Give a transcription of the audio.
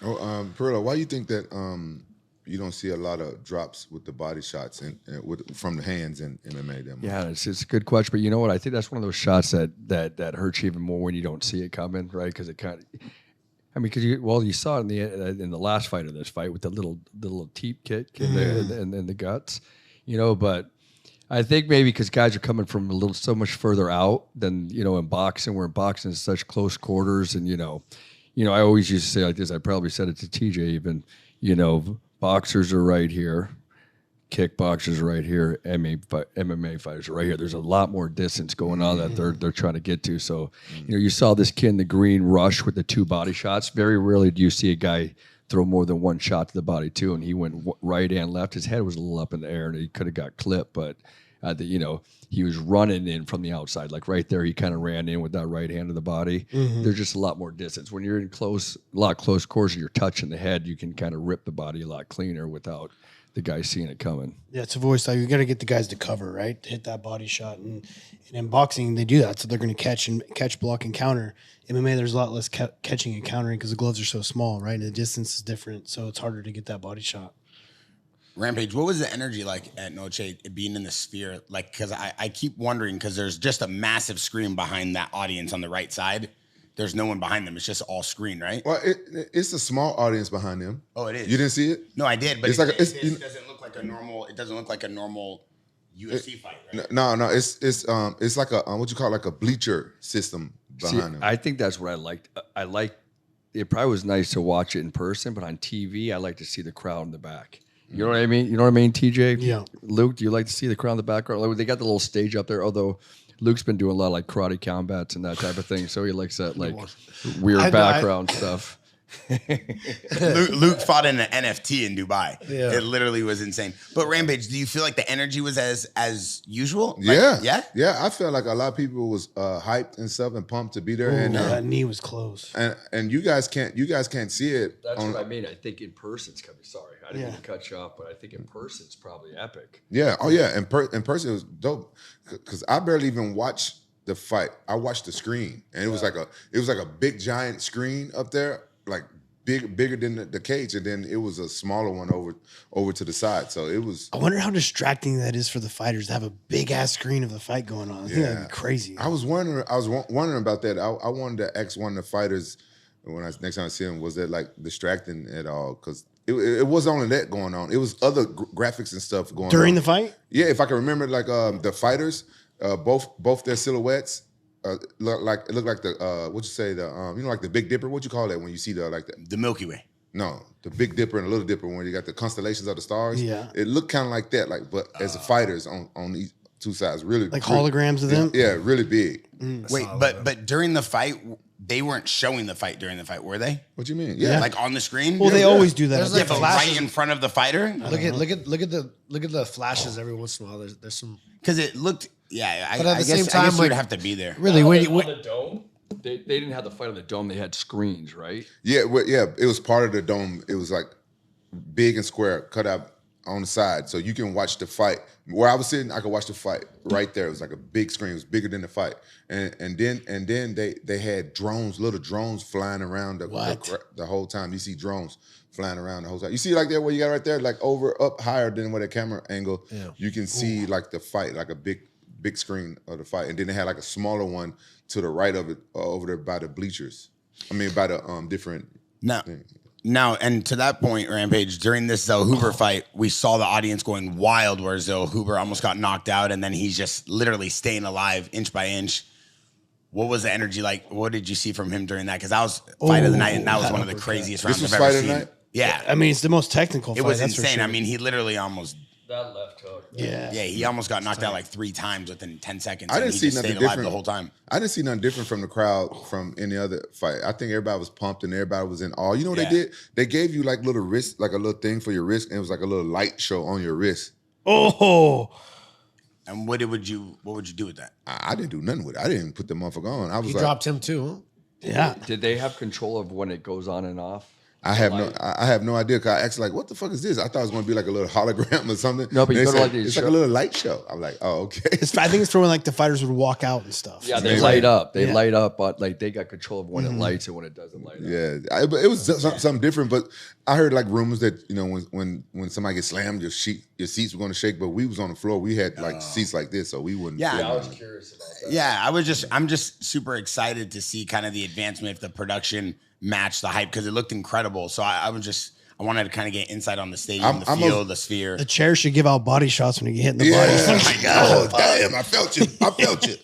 Oh, Perillo, why you think that you don't see a lot of drops with the body shots from the hands in MMA that much? Yeah, it's a good question, but you know what? I think that's one of those shots that hurts you even more when you don't see it coming, right? Because it kind of, I mean, because you saw it in the last fight of this fight with the little teep kick in the guts, but I think maybe because guys are coming from so much further out than in boxing, where in boxing is such close quarters, and I always used to say like this. I probably said it to TJ even. Boxers are right here, kickboxers are right here, MMA fighters are right here. There's a lot more distance going on that they're trying to get to. So, you saw this kid in the green rush with the two body shots. Very rarely do you see a guy throw more than one shot to the body too, and he went right and left. His head was a little up in the air, and he could have got clipped, but he was running in from the outside, like right there. He kind of ran in with that right hand of the body. There's just a lot more distance when you're in close quarters and you're touching the head. You can kind of rip the body a lot cleaner without the guy seeing it coming. Yeah, it's a voice like you got to get the guys to cover, right? To hit that body shot, and in boxing they do that, so they're going to catch, block, and counter. MMA, there's a lot less catching and countering because the gloves are so small, right? And the distance is different, so it's harder to get that body shot. Rampage, what was the energy like at Noche being in the sphere? Like, because I keep wondering, because there's just a massive screen behind that audience on the right side. There's no one behind them. It's just all screen, right? Well, it's a small audience behind them. Oh, it is. You didn't see it? No, I did, but It's it doesn't look like a normal. It doesn't look like a normal UFC fight, right? No. It's like a what you call like a bleacher system behind them. I think that's what I liked. It probably was nice to watch it in person, but on TV, I like to see the crowd in the back. You know what I mean? You know what I mean, TJ? Yeah. Luke, do you like to see the crowd in the background? Like, they got the little stage up there, although Luke's been doing a lot of like karate combats and that type of thing, so he likes that like weird background stuff. Luke fought in an NFT in Dubai. Yeah. It literally was insane. But Rampage, do you feel like the energy was as usual? Yeah. I felt like a lot of people was hyped and stuff and pumped to be there. And that knee was close. and you guys can't see it. That's what I mean. I think in person it's gonna be. Sorry, I didn't mean to cut you off, but I think in person it's probably epic. Yeah. Oh yeah. In person it was dope because I barely even watched the fight. I watched the screen, and it was like a big giant screen up there, like bigger than the cage, and then it was a smaller one over to the side. So it was. I wonder how distracting that is for the fighters to have a big ass screen of the fight going on. I think that'd be crazy. I was wondering about that. I wanted to ask one of the fighters next time I see him, was that like distracting at all? Because it wasn't only that going on. It was other graphics and stuff going on during the fight. Yeah, if I can remember, like the fighters, both their silhouettes. It looked like the what you say, the like the Big Dipper. What you call that when you see the Milky Way? No, the Big Dipper and the Little Dipper, when you got the constellations of the stars. Yeah, it looked kind of like that, but as the fighters on these two sides, really like holograms of them. Yeah, really big. Wait, but during the fight, they weren't showing the fight during the fight, were they? What do you mean? Yeah, like on the screen. Well, they always do that. There's But right in front of the fighter. Look at the flashes every once in a while. There's some, because it looked. Yeah, but at the same time, I guess like, you'd have to be there. Really, on the dome, they didn't have the fight on the dome. They had screens, right? Yeah, it was part of the dome. It was like big and square, cut out on the side, so you can watch the fight. Where I was sitting, I could watch the fight right there. It was like a big screen. It was bigger than the fight, and then they had little drones flying around the whole time. You see drones flying around the whole time. You see like there where you got right there, like up higher than where the camera angle. Yeah. You can see like the fight, like a big screen of the fight, and then they had like a smaller one to the right of it, over there by the bleachers. I mean, by the different. Now, and to that point, Rampage, during this Zell Hoover fight, we saw the audience going wild where Zell Hoover almost got knocked out, and then he's just literally staying alive inch by inch. What was the energy like? What did you see from him during that? Because that was fight of the night, and that was one of the craziest rounds I've ever seen. Night? Yeah. I mean, it's the most technical fight. It was insane. I mean, he literally almost... That left hook. Yeah. Yeah, he almost got knocked out like 3 times within 10 seconds. I didn't see nothing different the whole time. I didn't see nothing different from the crowd from any other fight. I think everybody was pumped and everybody was in awe. You know what they did? They gave you like little wrist, like a little thing for your wrist, and it was like a little light show on your wrist. Oh. And what would you do with that? I didn't do nothing with it. I didn't even put the motherfucker on. I was dropped him too, huh? Yeah. Did they have control of when it goes on and off? I have no idea. Cause I asked like, what the fuck is this? I thought it was going to be like a little hologram or something. No, but you And go they to, said, like, these it's like a little light show. I'm like, oh, okay. I think it's for when like the fighters would walk out and stuff. Yeah, they Maybe. light up. They Yeah. light up, but like they got control of when it lights and when it doesn't light up. Yeah, but it was something different. But I heard like rumors that when somebody gets slammed, your seats were going to shake. But we was on the floor. We had like seats like this, so we wouldn't. Yeah. Yeah, I was curious about that. Yeah, I'm just super excited to see kind of the advancement if the production matched the hype because it looked incredible. So I wanted to kind of get insight on the stadium, the field, the sphere. The chair should give out body shots when you get hit in the body. Oh my god! Oh damn! I felt you. I felt you.